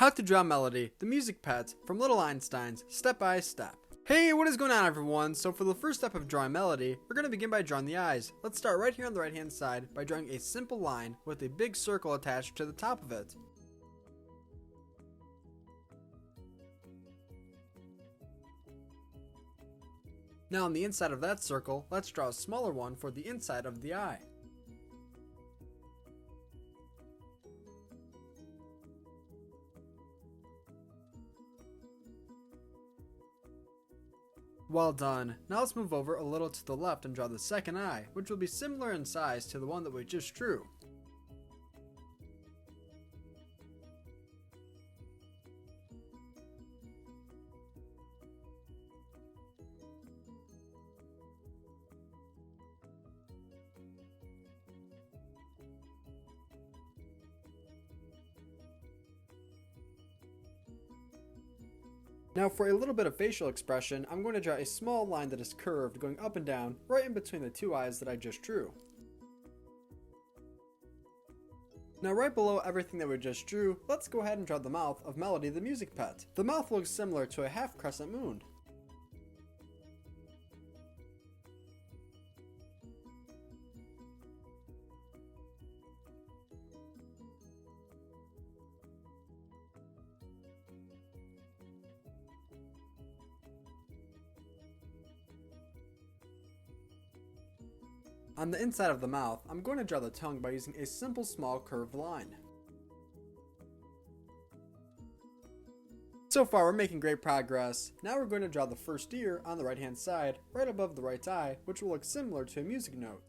How to Draw Melody, the music pet from Little Einstein's Step by Step. Hey, what is going on everyone? So for the first step of drawing melody, we're going to begin by drawing the eyes. Let's start right here on the right hand side by drawing a simple line with a big circle attached to the top of it. Now on the inside of that circle, let's draw a smaller one for the inside of the eye. Well done. Now let's move over a little to the left and draw the second eye, which will be similar in size to the one that we just drew. Now for a little bit of facial expression, I'm going to draw a small line that is curved going up and down right in between the two eyes that I just drew. Now right below everything that we just drew, let's go ahead and draw the mouth of Melody the music pet. The mouth looks similar to a half crescent moon. On the inside of the mouth, I'm going to draw the tongue by using a simple small curved line. So far we're making great progress. Now we're going to draw the first ear on the right hand side, right above the right eye, which will look similar to a music note.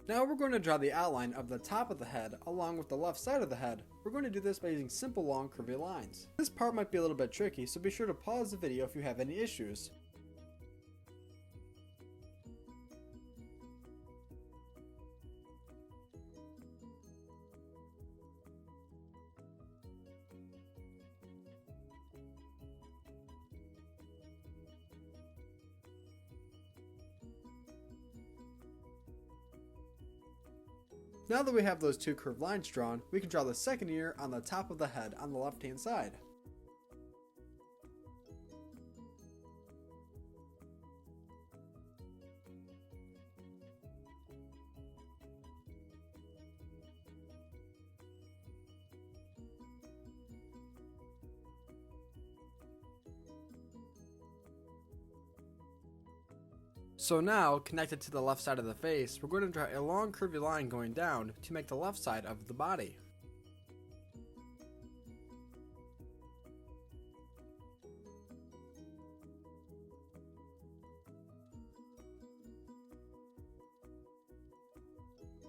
Now we're going to draw the outline of the top of the head along with the left side of the head. We're going to do this by using simple long curvy lines. This part might be a little bit tricky, so be sure to pause the video if you have any issues. Now that we have those two curved lines drawn, we can draw the second ear on the top of the head on the left hand side. So now, connected to the left side of the face, we're going to draw a long curvy line going down to make the left side of the body.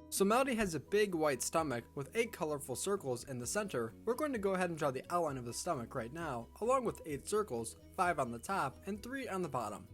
So Melody has a big white stomach with 8 colorful circles in the center. We're going to go ahead and draw the outline of the stomach right now, along with 8 circles, 5 on the top and 3 on the bottom.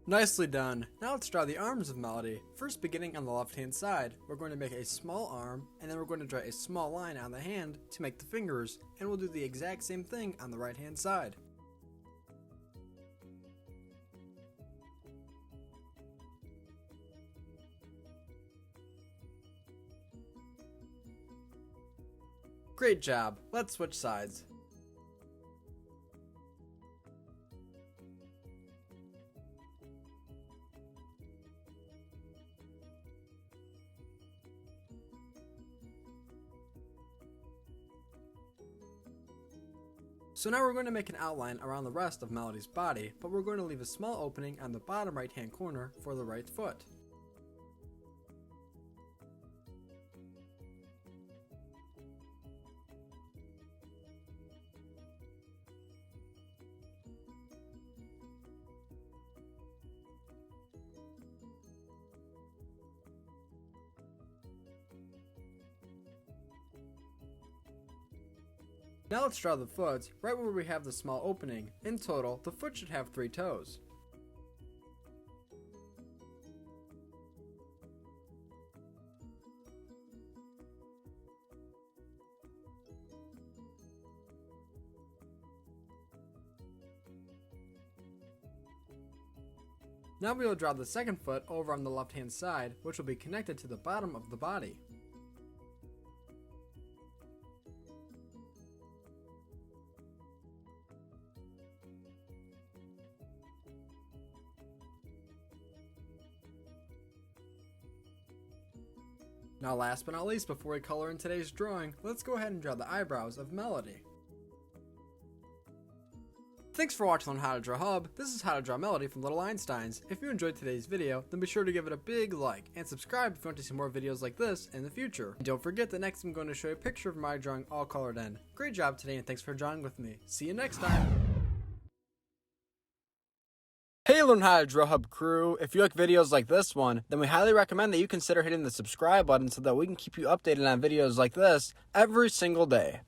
Nicely done. Now let's draw the arms of Melody. First, beginning on the left hand side, we're going to make a small arm, and then we're going to draw a small line on the hand to make the fingers, and we'll do the exact same thing on the right hand side. Great job. Let's switch sides. So now we're going to make an outline around the rest of Melody's body, but we're going to leave a small opening on the bottom right hand corner for the right foot. Now let's draw the foot right where we have the small opening. In total, the foot should have 3 toes. Now we will draw the second foot over on the left hand side, which will be connected to the bottom of the body. Now last but not least, before we color in today's drawing, let's go ahead and draw the eyebrows of Melody. Thanks for watching on How to Draw Hub. This is How to Draw Melody from Little Einsteins. If you enjoyed today's video, then be sure to give it a big like and subscribe if you want to see more videos like this in the future. And don't forget that next I'm going to show you a picture of my drawing all colored in. Great job today and thanks for drawing with me. See you next time. Hey Learn How to Draw Hub crew, if you like videos like this one, then we highly recommend that you consider hitting the subscribe button so that we can keep you updated on videos like this every single day.